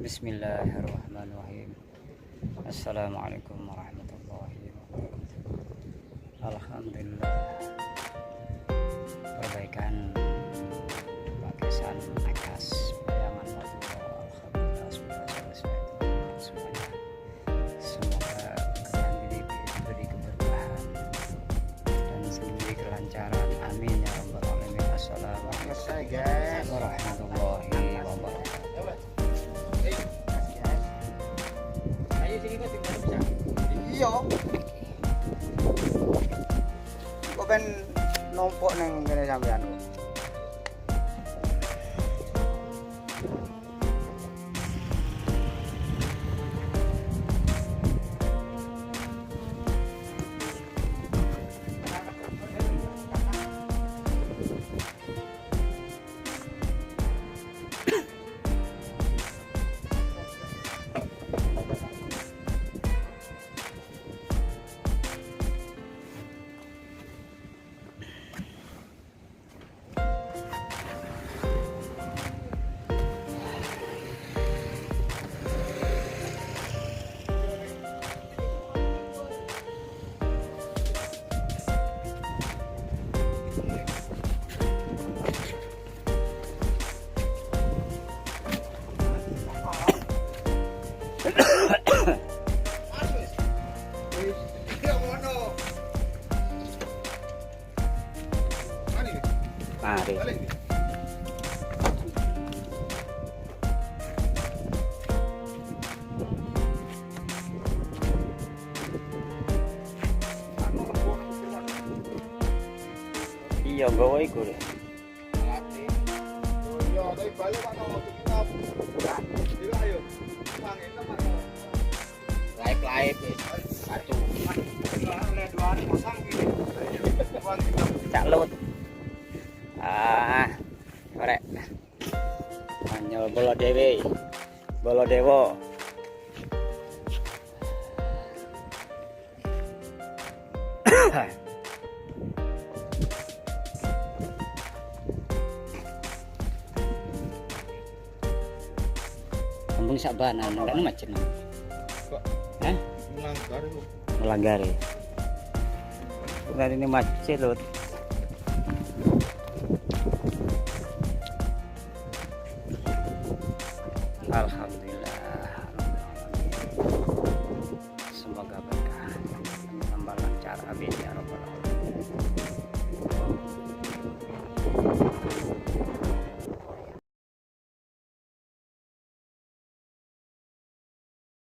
Bismillahirrahmanirrahim. Assalamualaikum warahmatullahi wabarakatuh. Alhamdulillah. Perbaikan Pakesan akas bayangan waktu alhamdulillah sudah selesai semuanya. Semoga kalian diberi keberkahan dan sendiri kelancaran. Amin ya rabbal alamin. Assalamualaikum warahmatullahi wabarakatuh. Iya. Kok kan nompok neng kene sampean kok. Mari. Iya, gawa iku ya. Iya, tapi balik Pak kalau kita. Iya, ayo. Pangin teman. Live satu. Dua pasang gini. Cak lut. Korek. Anyol bolo dewe. Bolo dewo. Kampung Sabanan, enggak macet. Hah? Melanggar. Melanggar ya. Bukan ini macet, Lut.